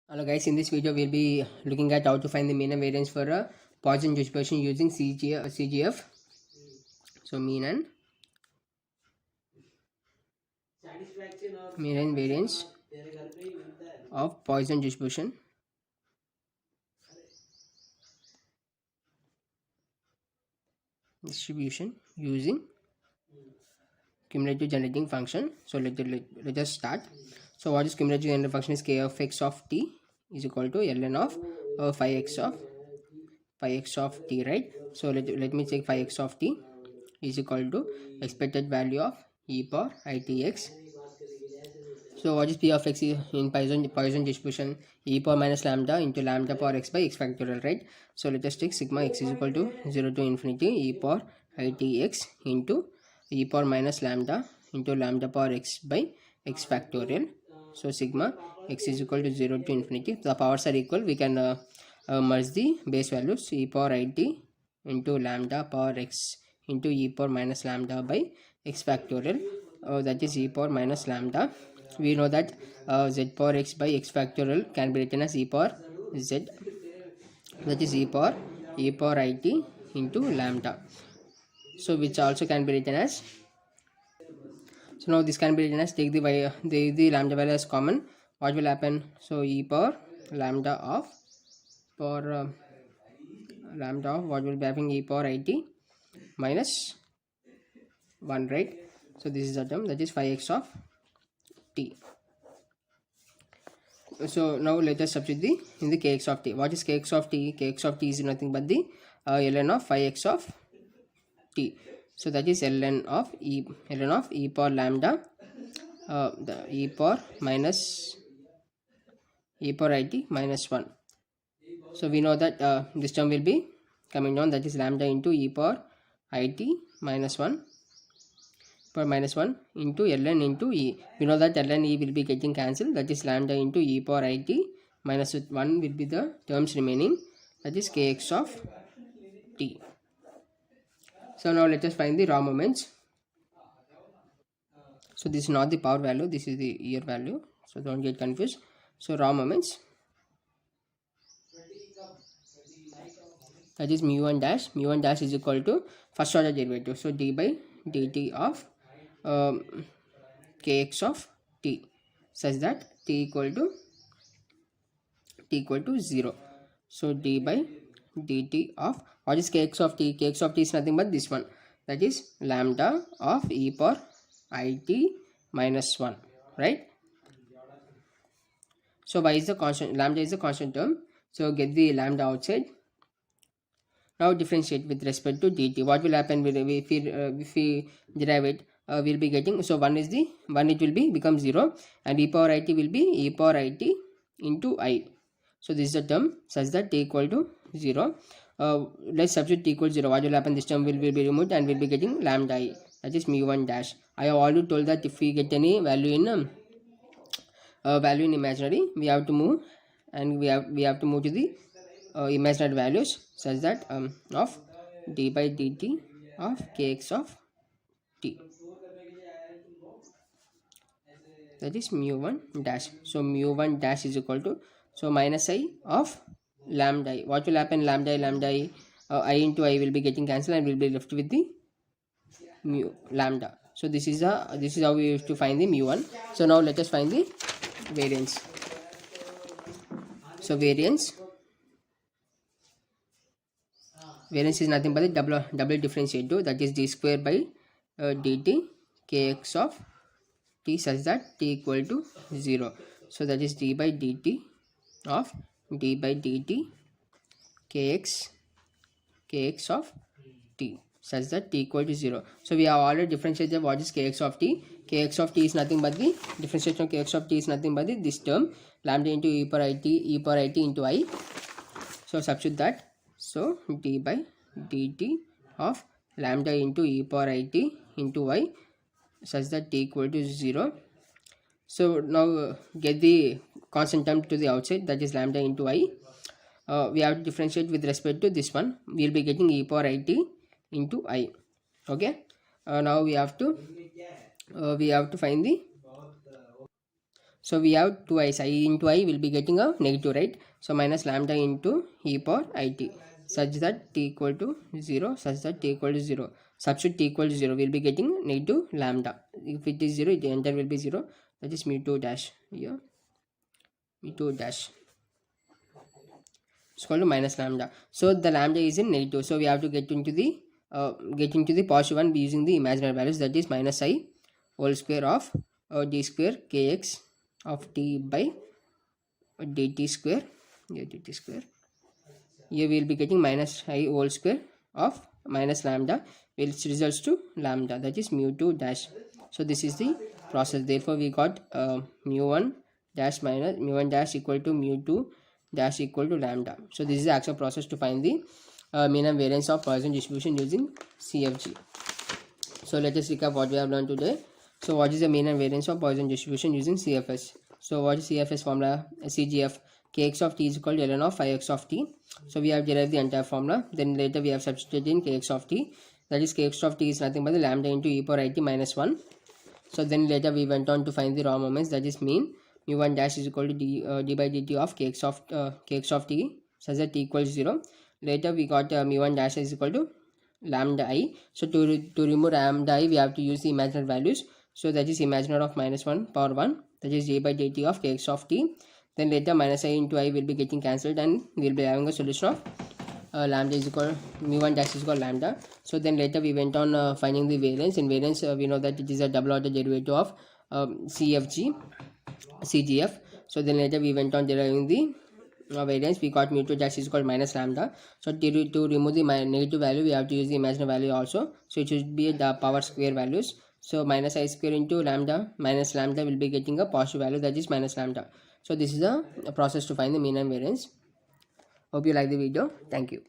Hello guys, in this video we'll be looking at how to find the mean and variance for a Poisson distribution using CGF. So mean and variance of Poisson distribution using cumulative generating function. So let us start. So what is cumulative generating function is k of x of t is equal to ln of 5x of t, right? So let me check 5x of t is equal to expected value of e power itx. So what is p of x in Poisson distribution? E power minus lambda into lambda power x by x factorial, right? So let us take sigma x is equal to 0 to infinity e power itx into e power minus lambda into lambda power x by x factorial. So sigma x is equal to 0 to infinity. The powers are equal. We can merge the base values. E power it into lambda power x into e power minus lambda by x factorial. That is e power minus lambda. We know that z power x by x factorial can be written as e power z, that is e power it into lambda. So which also can be written as, so now this can be written as, take the lambda value as common. What will happen? So e power lambda of what will be having e power it minus 1, right? So this is the term, that is 5x of t. So now let us substitute in the kx of t. What is kx of t? Kx of t is nothing but the ln of 5x of t. So that is ln of e power lambda, the e power it minus 1. So we know that this term will be coming down, that is lambda into e power it minus 1 into ln into e. We know that ln e will be getting cancelled, that is lambda into e power it minus 1 will be the terms remaining, that is kx of t. So now let us find the raw moments. So this is not the power value, this is the year value, so don't get confused. So raw moments, that is mu1 dash is equal to first order derivative, so d by dt of kx of t such that t equal to 0. So d by dt of, what is kx of t? Kx of t is nothing but this one, that is lambda of e power it minus 1, right? So y is the constant, lambda is the constant term, so get the lambda outside. Now differentiate with respect to dt. What will happen if we derive it? We'll be getting, so 1 is the 1, it will be become 0, and e power it will be e power it into I. So this is the term such that t equal to 0. Let's substitute t equal to 0. What will happen? This term will be removed and we'll be getting lambda I, that is mu1 dash. I have already told that if we get any value in imaginary, we have to move, and we have to move to the imaginary values such that of d by dt of kx of t, that is mu1 dash. So mu1 dash is equal to, so minus I of lambda I. What will happen? Lambda I, I into I will be getting cancelled and will be left with the mu lambda. So this is how we used to find the mu1. So now let us find the variance. So variance is nothing but the double differentiative, that is d square by dt kx of t such that t equal to 0. So that is d by dt of d by dt kx of t such that t equal to 0. So we have already differentiated what is kx of t. Kx of t is nothing but the differentiation of kx of t is nothing but this term lambda into e power it into I. So substitute that. So d by dt of lambda into e power it into I such that t equal to 0. So now get the constant term to the outside, that is lambda into I. We have to differentiate with respect to this one. We will be getting e power it into I. Okay. Now we have to find the, So we have 2i's, I into I will be getting a negative, right? So minus lambda into e power it such that t equal to 0, such that t equal to 0. Substitute t equal to 0, we'll be getting negative lambda. If it is 0, the entire will be 0. That is mu 2 dash here. Mu 2 dash is equal to minus lambda. So the lambda is in negative. So we have to get into the positive one using the imaginary values. That is minus I whole square of d square kx of t by dt square. Here dt square. Here we will be getting minus I whole square of minus lambda, which results to lambda, that is mu 2 dash. So this is the process. Therefore we got mu 1 dash minus mu 1 dash equal to mu 2 dash equal to lambda. So this is the actual process to find the mean and variance of Poisson distribution using CFG. So let us recap what we have learned today. So what is the mean and variance of Poisson distribution using CFS? So what is CFS formula? CGF, kx of t is equal to ln of 5x of t. So we have derived the entire formula. Then later we have substituted in kx of t. That is kx of t is nothing but the lambda into e power it minus 1. So then later we went on to find the raw moments, that is mean mu 1 dash is equal to d by dt of kx of t such that t equals 0. Later we got mu 1 dash is equal to lambda I. So to remove lambda I, we have to use the imaginary values. So that is imaginary of minus 1 power 1, that is d by dt of kx of t. Then later minus I into I will be getting cancelled and we will be having a solution of lambda is equal mu 1 dash is equal lambda. So then later we went on finding the variance. In variance we know that it is a double order derivative of CGF. So then later we went on deriving the variance. We got mu 2 dash is equal minus lambda. So to remove the negative value, we have to use the imaginary value also. So it should be the power square values. So minus I square into lambda minus lambda will be getting a positive value, that is minus lambda. So this is a process to find the mean and variance. Hope you like the video. Thank you.